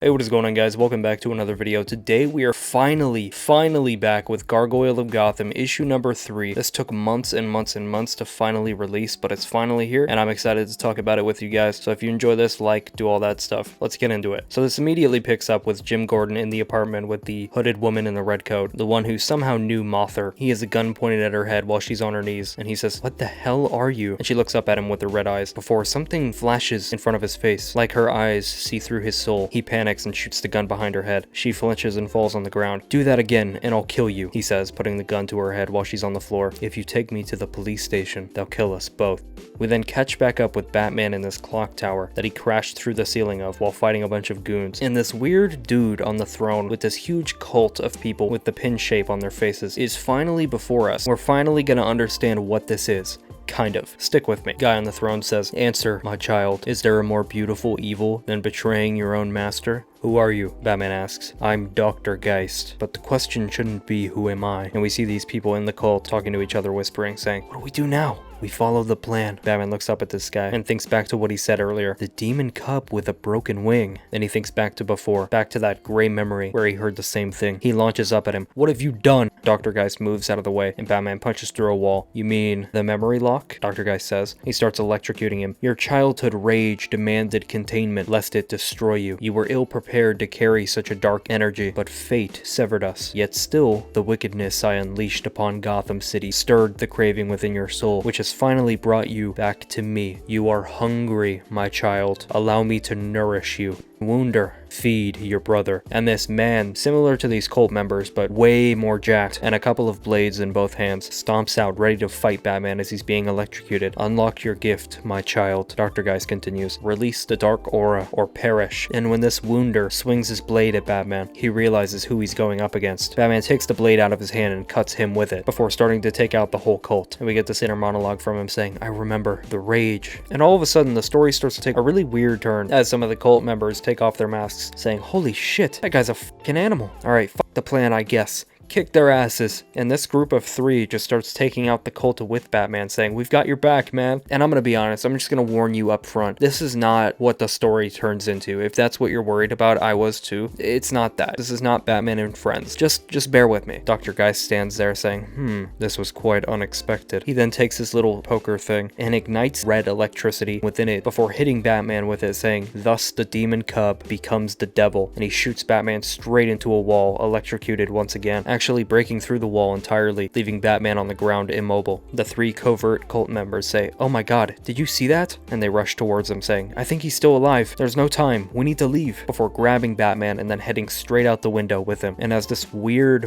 Hey, what is going on, guys? Welcome back to another video. Today we are finally back with Gargoyle of Gotham issue number 3. This took months and months and months to finally release, but it's finally here and I'm excited to talk about it with you guys. So if you enjoy this, like, do all that stuff. Let's get into it. So this immediately picks up with Jim Gordon in the apartment with the hooded woman in the red coat, the one who somehow knew Mother. He has a gun pointed at her head while she's on her knees and he says, "What the hell are you?" And she looks up at him with her red eyes before something flashes in front of his face. Like her eyes see through his soul. He panics and shoots the gun behind her head. She flinches and falls on the ground. "Do that again and I'll kill you," he says, putting the gun to her head while she's on the floor. "If you take me to the police station, they'll kill us both." We then catch back up with Batman in this clock tower that he crashed through the ceiling of while fighting a bunch of goons. And this weird dude on the throne with this huge cult of people with the pin shape on their faces is finally before us. We're finally gonna understand what this is. Kind of. Stick with me. Guy on the throne says, "Answer, my child. Is there a more beautiful evil than betraying your own master?" "Who are you?" Batman asks. "I'm Dr. Geist. But the question shouldn't be who am I?" And we see these people in the cult talking to each other, whispering, saying, "What do we do now?" "We follow the plan." Batman looks up at this guy and thinks back to what he said earlier. The demon cub with a broken wing. Then he thinks back to before, back to that gray memory where he heard the same thing. He launches up at him. "What have you done?" Dr. Geist moves out of the way and Batman punches through a wall. "You mean the memory lock?" Dr. Geist says. He starts electrocuting him. "Your childhood rage demanded containment lest it destroy you. You were ill prepared to carry such a dark energy, but fate severed us. Yet still, the wickedness I unleashed upon Gotham City stirred the craving within your soul, which has finally brought you back to me. You are hungry, my child. Allow me to nourish you. Wounder, feed your brother." And this man, similar to these cult members, but way more jacked, and a couple of blades in both hands, stomps out ready to fight Batman as he's being electrocuted. "Unlock your gift, my child," Dr. Geist continues. "Release the dark aura, or perish." And when this Wounder swings his blade at Batman, he realizes who he's going up against. Batman takes the blade out of his hand and cuts him with it, before starting to take out the whole cult. And we get this inner monologue from him saying, "I remember the rage." And all of a sudden, the story starts to take a really weird turn, as some of the cult members take off their masks, saying, "Holy shit, that guy's a fucking animal. Alright, fuck the plan, I guess." Kick their asses. And this group of 3 just starts taking out the cult with Batman, saying, "We've got your back, man." And I'm gonna be honest, I'm just gonna warn you up front. This is not what the story turns into. If that's what you're worried about, I was too. It's not that. This is not Batman and Friends. Just bear with me. Dr. Geist stands there saying, this was quite unexpected." He then takes his little poker thing and ignites red electricity within it before hitting Batman with it, saying, "Thus the demon cub becomes the devil." And he shoots Batman straight into a wall, electrocuted once again, actually breaking through the wall entirely, leaving Batman on the ground immobile. The 3 covert cult members say, "Oh my god, did you see that?" And they rush towards him saying, "I think he's still alive. There's no time. We need to leave," before grabbing Batman and then heading straight out the window with him. And as this weird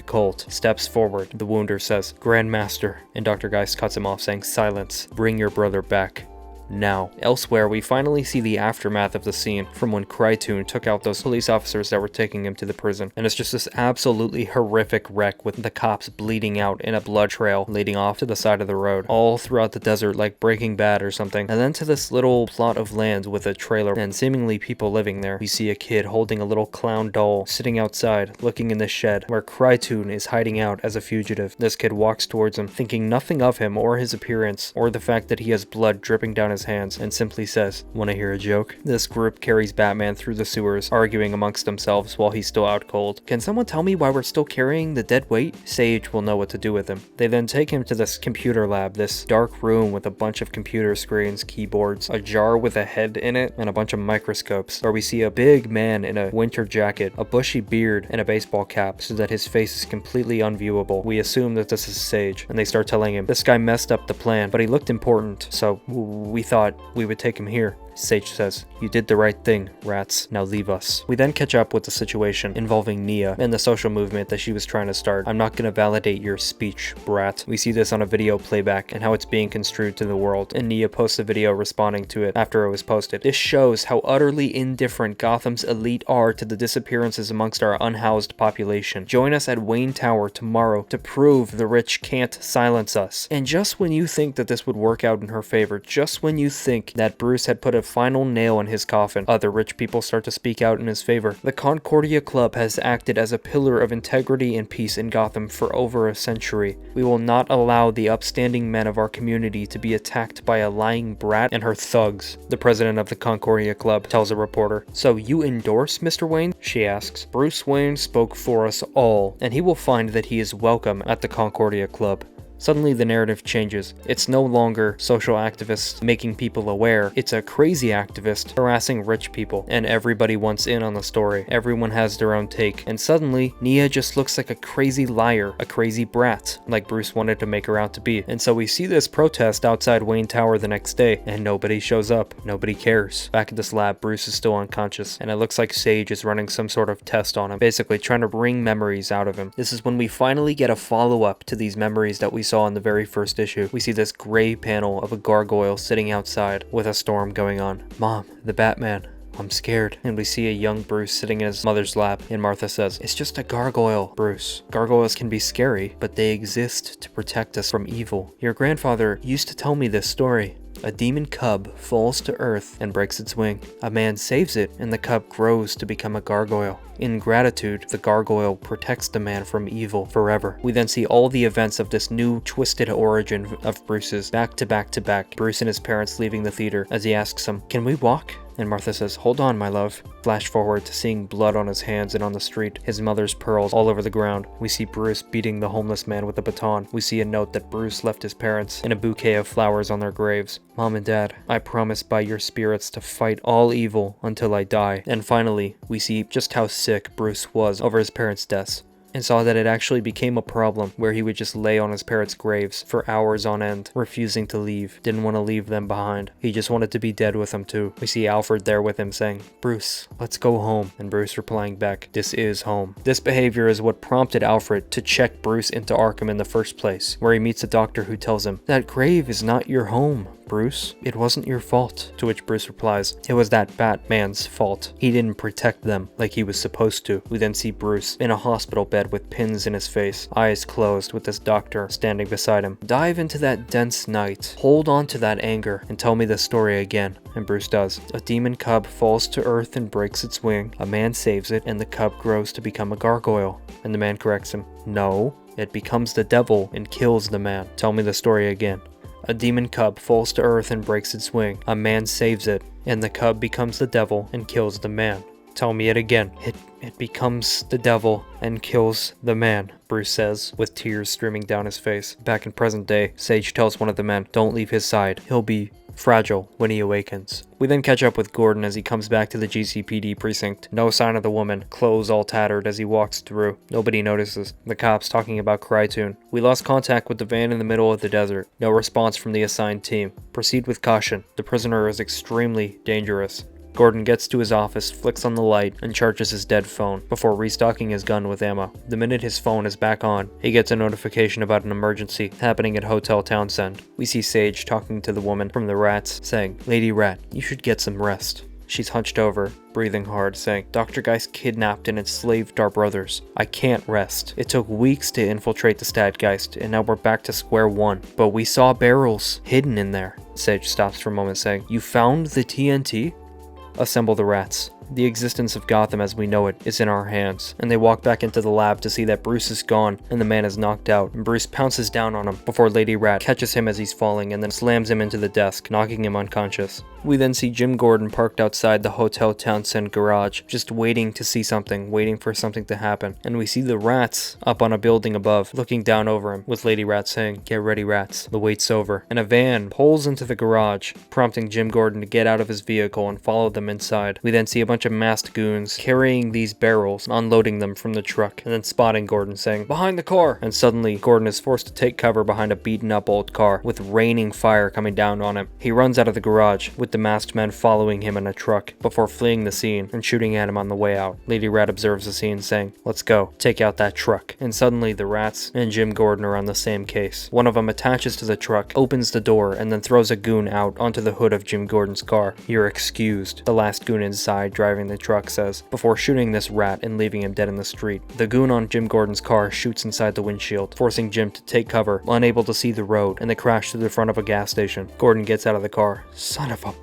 cult steps forward, the Wounder says, "Grandmaster," and Dr. Geist cuts him off saying, "Silence. Bring your brother back. Now." Elsewhere, we finally see the aftermath of the scene from when Krytoon took out those police officers that were taking him to the prison. And it's just this absolutely horrific wreck with the cops bleeding out in a blood trail leading off to the side of the road, all throughout the desert like Breaking Bad or something. And then to this little plot of land with a trailer and seemingly people living there. We see a kid holding a little clown doll sitting outside looking in the shed where Krytoon is hiding out as a fugitive. This kid walks towards him thinking nothing of him or his appearance or the fact that he has blood dripping down his hands, and simply says, "Wanna hear a joke?" This group carries Batman through the sewers, arguing amongst themselves while he's still out cold. "Can someone tell me why we're still carrying the dead weight?" Sage will know what to do with him. They then take him to this computer lab, this dark room with a bunch of computer screens, keyboards, a jar with a head in it, and a bunch of microscopes, where we see a big man in a winter jacket, a bushy beard, and a baseball cap, so that his face is completely unviewable. We assume that this is Sage, and they start telling him, "This guy messed up the plan, but he looked important, so we thought we would take him here." Sage says, "You did the right thing, rats. Now leave us." We then catch up with the situation involving Nia and the social movement that she was trying to start. "I'm not gonna validate your speech, brat." We see this on a video playback and how it's being construed to the world, and Nia posts a video responding to it after it was posted. This shows how utterly indifferent Gotham's elite are to the disappearances amongst our unhoused population. Join us at Wayne Tower tomorrow to prove the rich can't silence us. And just when you think that this would work out in her favor, just when you think that Bruce had put a final nail in his coffin. Other rich people start to speak out in his favor. The Concordia Club has acted as a pillar of integrity and peace in Gotham for over a century. We will not allow the upstanding men of our community to be attacked by a lying brat and her thugs, the president of the Concordia Club tells a reporter. So you endorse Mr. Wayne? She asks. Bruce Wayne spoke for us all, and he will find that he is welcome at the Concordia Club. Suddenly the narrative changes. It's no longer social activists making people aware, it's a crazy activist harassing rich people, and everybody wants in on the story. Everyone has their own take, and suddenly Nia just looks like a crazy liar, a crazy brat, like Bruce wanted to make her out to be. And so we see this protest outside Wayne Tower the next day, and nobody shows up, nobody cares. Back at this lab, Bruce is still unconscious, and it looks like Sage is running some sort of test on him, basically trying to wring memories out of him. This is when we finally get a follow-up to these memories that we saw in the very first issue. We see this gray panel of a gargoyle sitting outside with a storm going on. Mom, the Batman. I'm scared. And we see a young Bruce sitting in his mother's lap, and Martha says, it's just a gargoyle, Bruce. Gargoyles can be scary, but they exist to protect us from evil. Your grandfather used to tell me this story. A demon cub falls to earth and breaks its wing. A man saves it, and the cub grows to become a gargoyle. In gratitude, the gargoyle protects the man from evil forever. We then see all the events of this new twisted origin of Bruce's back to back to back. Bruce and his parents leaving the theater as he asks them, can we walk? And Martha says, hold on, my love. Flash forward to seeing blood on his hands and on the street, his mother's pearls all over the ground. We see Bruce beating the homeless man with a baton. We see a note that Bruce left his parents and a bouquet of flowers on their graves. Mom and Dad, I promise by your spirits to fight all evil until I die. And finally, we see just how sick Bruce was over his parents' deaths, and saw that it actually became a problem where he would just lay on his parents' graves for hours on end, refusing to leave, didn't want to leave them behind. He just wanted to be dead with them too. We see Alfred there with him saying, Bruce, let's go home, and Bruce replying back, this is home. This behavior is what prompted Alfred to check Bruce into Arkham in the first place, where he meets a doctor who tells him, that grave is not your home, Bruce. It wasn't your fault. To which Bruce replies, it was that Batman's fault. He didn't protect them like he was supposed to. We then see Bruce in a hospital bed with pins in his face, eyes closed, with this doctor standing beside him. Dive into that dense night, hold on to that anger, and tell me the story again. And Bruce does. A demon cub falls to earth and breaks its wing. A man saves it, and the cub grows to become a gargoyle. And the man corrects him, no, it becomes the devil and kills the man. Tell me the story again. A demon cub falls to earth and breaks its wing. A man saves it, and the cub becomes the devil and kills the man. Tell me it again. It becomes the devil and kills the man, Bruce says, with tears streaming down his face. Back in present day, Sage tells one of the men, don't leave his side. He'll be fragile when he awakens. We then catch up with Gordon as he comes back to the GCPD precinct. No sign of the woman, clothes all tattered as he walks through. Nobody notices. The cops talking about Krytoon. We lost contact with the van in the middle of the desert. No response from the assigned team. Proceed with caution. The prisoner is extremely dangerous. Gordon gets to his office, flicks on the light, and charges his dead phone before restocking his gun with ammo. The minute his phone is back on, he gets a notification about an emergency happening at Hotel Townsend. We see Sage talking to the woman from the Rats, saying, Lady Rat, you should get some rest. She's hunched over, breathing hard, saying, Dr. Geist kidnapped and enslaved our brothers. I can't rest. It took weeks to infiltrate the Stadgeist, and now we're back to square one. But we saw barrels hidden in there. Sage stops for a moment, saying, You found the TNT? Assemble the Rats. The existence of Gotham as we know it is in our hands, and they walk back into the lab to see that Bruce is gone and the man is knocked out, and Bruce pounces down on him before Lady Rat catches him as he's falling and then slams him into the desk, knocking him unconscious. We then see Jim Gordon parked outside the Hotel Townsend garage, just waiting to see something, waiting for something to happen, and we see the Rats up on a building above, looking down over him, with Lady Rat saying, Get ready, Rats, the wait's over, and a van pulls into the garage, prompting Jim Gordon to get out of his vehicle and follow them inside. We then see a bunch of masked goons carrying these barrels, unloading them from the truck, and then spotting Gordon saying, Behind the car! And suddenly, Gordon is forced to take cover behind a beaten up old car, with raining fire coming down on him. He runs out of the garage, with the masked men following him in a truck, before fleeing the scene and shooting at him on the way out. Lady Rat observes the scene, saying, Let's go, take out that truck. And suddenly, the Rats and Jim Gordon are on the same case. One of them attaches to the truck, opens the door, and then throws a goon out onto the hood of Jim Gordon's car. You're excused, the last goon inside driving the truck says, before shooting this rat and leaving him dead in the street. The goon on Jim Gordon's car shoots inside the windshield, forcing Jim to take cover, unable to see the road, and they crash through the front of a gas station. Gordon gets out of the car. Son of a...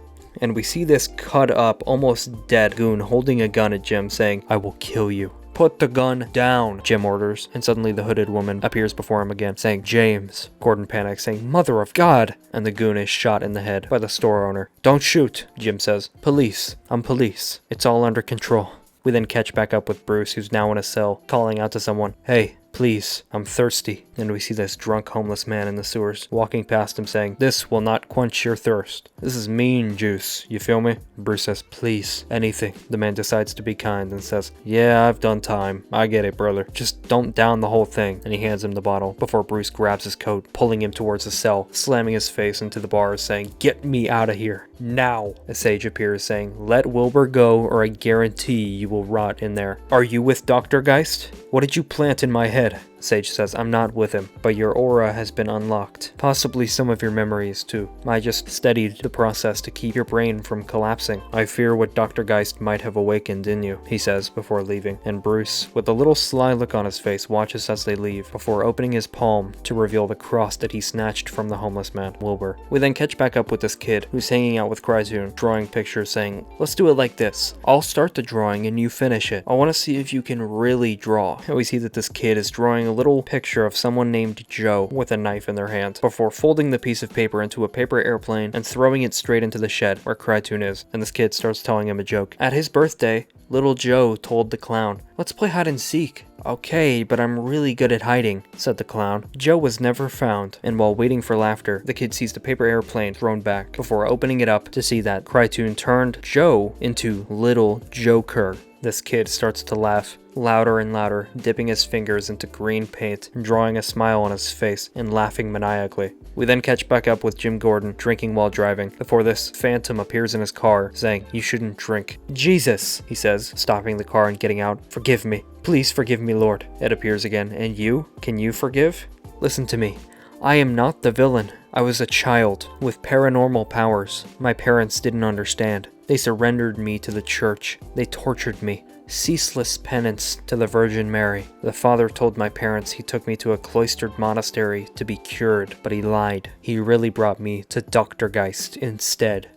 and we see this cut up, almost dead goon holding a gun at Jim saying, "I will kill you." "Put the gun down," Jim orders, and suddenly the hooded woman appears before him again, saying, "James." Gordon panics, saying, "Mother of God!" And the goon is shot in the head by the store owner. "Don't shoot," Jim says. "Police. I'm police. It's all under control." We then catch back up with Bruce, who's now in a cell, calling out to someone, "Hey, please, I'm thirsty." And we see this drunk homeless man in the sewers walking past him saying, "This will not quench your thirst. This is mean juice, you feel me?" Bruce says, "Please, anything." The man decides to be kind and says, "Yeah, I've done time. I get it, brother. Just don't down the whole thing." And he hands him the bottle before Bruce grabs his coat, pulling him towards the cell, slamming his face into the bars, saying, "Get me out of here, now." A sage appears saying, "Let Wilbur go or I guarantee you will rot in there." "Are you with Dr. Geist? What did you plant in my head?" Sage says, "I'm not with him, but your aura has been unlocked. Possibly some of your memories too. I just steadied the process to keep your brain from collapsing. I fear what Dr. Geist might have awakened in you," he says before leaving. And Bruce, with a little sly look on his face, watches as they leave before opening his palm to reveal the cross that he snatched from the homeless man, Wilbur. We then catch back up with this kid who's hanging out with Crytoon, drawing pictures saying, "Let's do it like this. I'll start the drawing and you finish it. I want to see if you can really draw." And we see that this kid is drawing a little picture of someone named Joe with a knife in their hand before folding the piece of paper into a paper airplane and throwing it straight into the shed where Crytoon is. And this kid starts telling him a joke. "At his birthday, little Joe told the clown, 'Let's play hide and seek.' 'Okay, but I'm really good at hiding,' said the clown. Joe was never found." And while waiting for laughter, the kid sees the paper airplane thrown back before opening it up to see that Crytoon turned Joe into little Joker. This kid starts to laugh louder and louder, dipping his fingers into green paint, drawing a smile on his face, and laughing maniacally. We then catch back up with Jim Gordon drinking while driving, before this phantom appears in his car, saying, "You shouldn't drink." "Jesus," he says, stopping the car and getting out. "Forgive me. Please forgive me, Lord." It appears again. "And you? Can you forgive?" "Listen to me. I am not the villain. I was a child with paranormal powers. My parents didn't understand. They surrendered me to the church. They tortured me. Ceaseless penance to the Virgin Mary. The father told my parents he took me to a cloistered monastery to be cured, but he lied. He really brought me to Dr. Geist instead."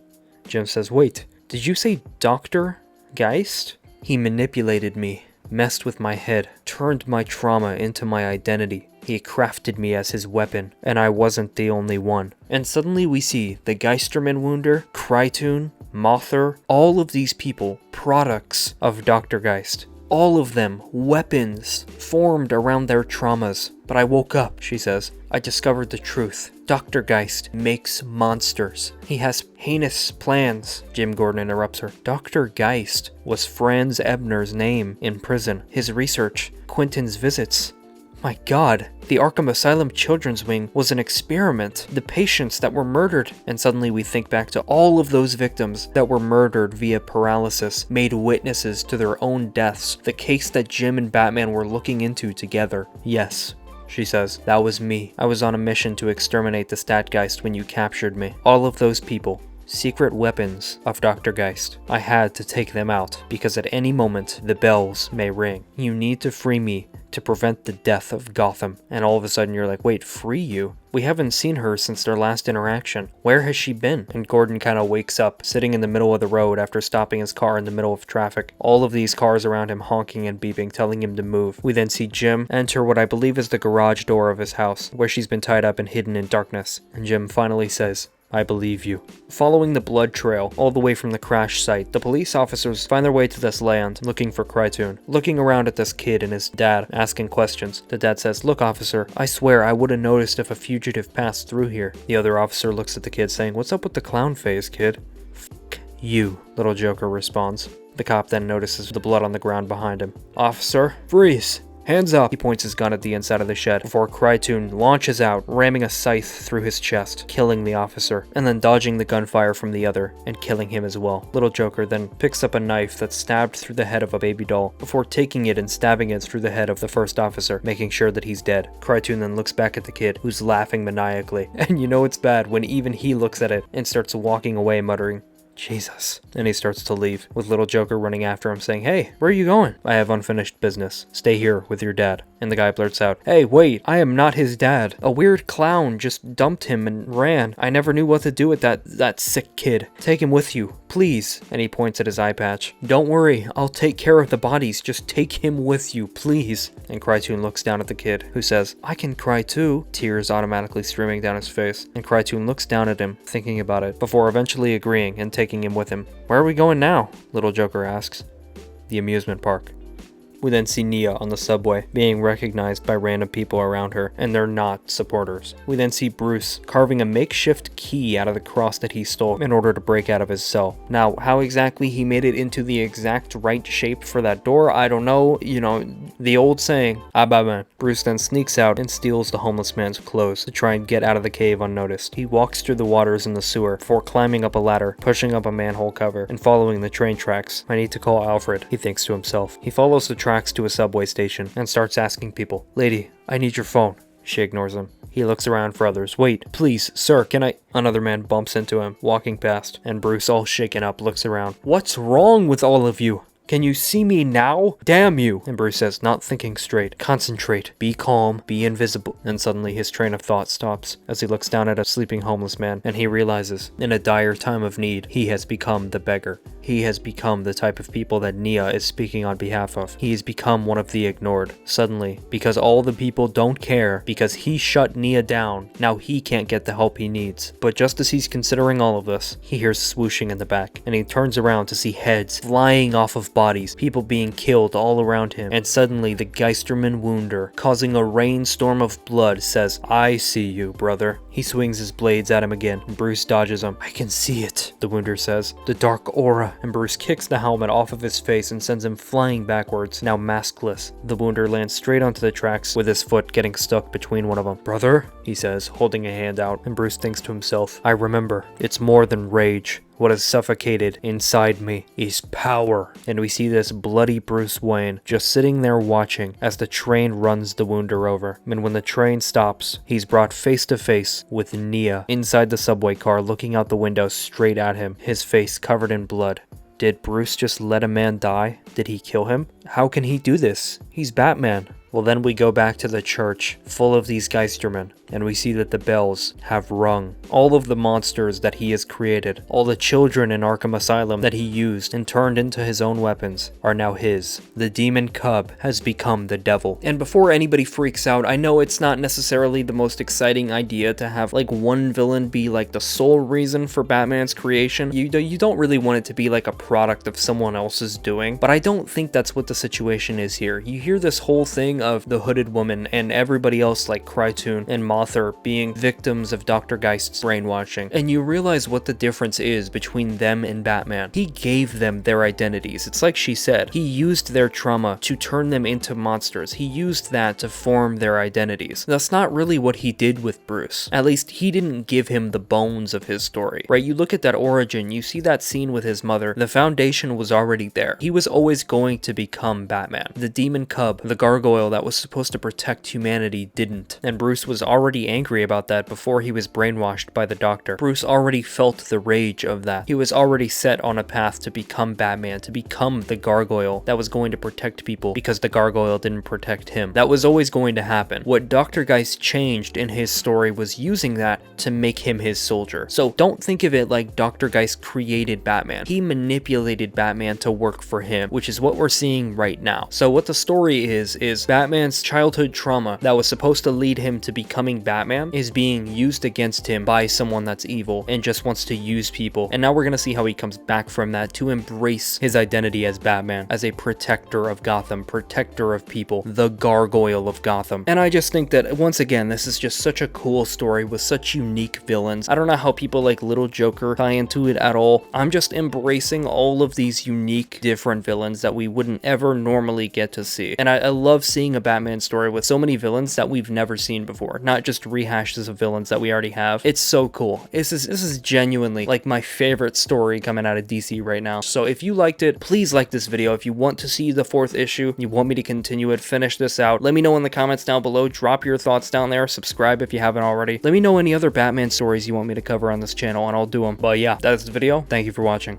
Jim says, "Wait, did you say Dr. Geist?" "He manipulated me, messed with my head, turned my trauma into my identity. He crafted me as his weapon, and I wasn't the only one." And suddenly we see the Geisterman Wunder, Crytoon, Mother, all of these people, products of Dr. Geist. All of them weapons formed around their traumas. "But I woke up," she says. "I discovered the truth. Dr. Geist makes monsters. He has heinous plans." Jim Gordon interrupts her. "Dr. Geist was Franz Ebner's name in prison. His research, Quentin's visits. My God, the Arkham Asylum Children's Wing was an experiment. The patients that were murdered." And suddenly we think back to all of those victims that were murdered via paralysis, made witnesses to their own deaths, the case that Jim and Batman were looking into together. "Yes," she says, "that was me. I was on a mission to exterminate the Statgeist when you captured me. All of those people. Secret weapons of Dr. Geist. I had to take them out, because at any moment the bells may ring. You need to free me to prevent the death of Gotham." And all of a sudden you're like, wait, free you? We haven't seen her since their last interaction. Where has she been? And Gordon kind of wakes up, sitting in the middle of the road after stopping his car in the middle of traffic. All of these cars around him honking and beeping, telling him to move. We then see Jim enter what I believe is the garage door of his house, where she's been tied up and hidden in darkness. And Jim finally says, "I believe you." Following the blood trail all the way from the crash site, the police officers find their way to this land looking for Crytoon. Looking around at this kid and his dad, asking questions. The dad says, "Look, officer, I swear I would have noticed if a fugitive passed through here." The other officer looks at the kid saying, "What's up with the clown face, kid?" "F*** you," little Joker responds. The cop then notices the blood on the ground behind him. "Officer, freeze! Hands up!" He points his gun at the inside of the shed before Crytoon launches out, ramming a scythe through his chest, killing the officer, and then dodging the gunfire from the other and killing him as well. Little Joker then picks up a knife that's stabbed through the head of a baby doll before taking it and stabbing it through the head of the first officer, making sure that he's dead. Crytoon then looks back at the kid, who's laughing maniacally, and you know it's bad when even he looks at it and starts walking away muttering, "Jesus." And he starts to leave, with little Joker running after him saying, "Hey, where are you going?" "I have unfinished business. Stay here with your dad." And the guy blurts out, "Hey, wait, I am not his dad. A weird clown just dumped him and ran. I never knew what to do with that sick kid. Take him with you, please." And he points at his eye patch. "Don't worry, I'll take care of the bodies. Just take him with you, please." And Crytoon looks down at the kid, who says, "I can cry too," tears automatically streaming down his face. And Crytoon looks down at him, thinking about it, before eventually agreeing and taking him with him. "Where are we going now?" Little Joker asks. "The amusement park." We then see Nia on the subway, being recognized by random people around her, and they're not supporters. We then see Bruce carving a makeshift key out of the cross that he stole in order to break out of his cell. Now, how exactly he made it into the exact right shape for that door, I don't know. You know, the old saying, Batman. Bruce then sneaks out and steals the homeless man's clothes to try and get out of the cave unnoticed. He walks through the waters in the sewer before climbing up a ladder, pushing up a manhole cover, and following the train tracks. "I need to call Alfred," he thinks to himself. He follows the tracks to a subway station and starts asking people, "Lady, I need your phone." She ignores him. He looks around for others. "Wait, please, sir, can I—" Another man bumps into him, walking past, and Bruce, all shaken up, looks around. "What's wrong with all of you? Can you see me now? Damn you!" And Bruce says, not thinking straight, "Concentrate, be calm, be invisible." And suddenly his train of thought stops as he looks down at a sleeping homeless man, and he realizes, in a dire time of need, he has become the beggar. He has become the type of people that Nia is speaking on behalf of. He has become one of the ignored. Suddenly, because all the people don't care, because he shut Nia down, now he can't get the help he needs. But just as he's considering all of this, he hears swooshing in the back, and he turns around to see heads flying off of bodies, people being killed all around him, and suddenly the Geisterman Wounder, causing a rainstorm of blood, says, "I see you, brother." He swings his blades at him again, and Bruce dodges him. "I can see it," the Wounder says. "The dark aura," and Bruce kicks the helmet off of his face and sends him flying backwards, now maskless. The Wounder lands straight onto the tracks, with his foot getting stuck between one of them. "Brother," he says, holding a hand out, and Bruce thinks to himself, "I remember. It's more than rage. What has suffocated inside me is power." And we see this bloody Bruce Wayne just sitting there watching as the train runs the Wounder over. And when the train stops, he's brought face to face with Nia inside the subway car, looking out the window straight at him, his face covered in blood. Did Bruce just let a man die? Did he kill him? How can he do this? He's Batman. Well, then we go back to the church, full of these Geistermen, and we see that the bells have rung. All of the monsters that he has created, all the children in Arkham Asylum that he used and turned into his own weapons, are now his. The demon cub has become the devil. And before anybody freaks out, I know it's not necessarily the most exciting idea to have like one villain be like the sole reason for Batman's creation. You don't really want it to be like a product of someone else's doing, but I don't think that's what the situation is here. You hear this whole thing of the Hooded Woman and everybody else like Crytoon and Mothra being victims of Dr. Geist's brainwashing, and you realize what the difference is between them and Batman. He gave them their identities. It's like she said, he used their trauma to turn them into monsters. He used that to form their identities. That's not really what he did with Bruce. At least he didn't give him the bones of his story, right? You look at that origin, you see that scene with his mother, the foundation was already there. He was always going to become Batman. The demon cub, the gargoyle that was supposed to protect humanity, didn't. And Bruce was already angry about that before he was brainwashed by the doctor. Bruce already felt the rage of that. He was already set on a path to become Batman, to become the gargoyle that was going to protect people because the gargoyle didn't protect him. That was always going to happen. What Dr. Geist changed in his story was using that to make him his soldier. So don't think of it like Dr. Geist created Batman. He manipulated Batman to work for him, which is what we're seeing right now. So what the story is Batman's childhood trauma that was supposed to lead him to becoming Batman is being used against him by someone that's evil and just wants to use people. And now we're gonna see how he comes back from that to embrace his identity as Batman, as a protector of Gotham, protector of people, the Gargoyle of Gotham. And I just think that, once again, this is just such a cool story with such unique villains. I don't know how people like Little Joker tie into it at all. I'm just embracing all of these unique, different villains that we wouldn't ever normally get to see. And I love seeing a Batman story with so many villains that we've never seen before, not just rehashes of villains that we already have. It's so cool. This is genuinely like my favorite story coming out of DC right now. So if you liked it, please like this video. If you want to see the 4th issue, you want me to continue it, finish this out, let me know in the comments down below. Drop your thoughts down there. Subscribe if you haven't already. Let me know any other Batman stories you want me to cover on this channel and I'll do them. But yeah, that's the video. Thank you for watching.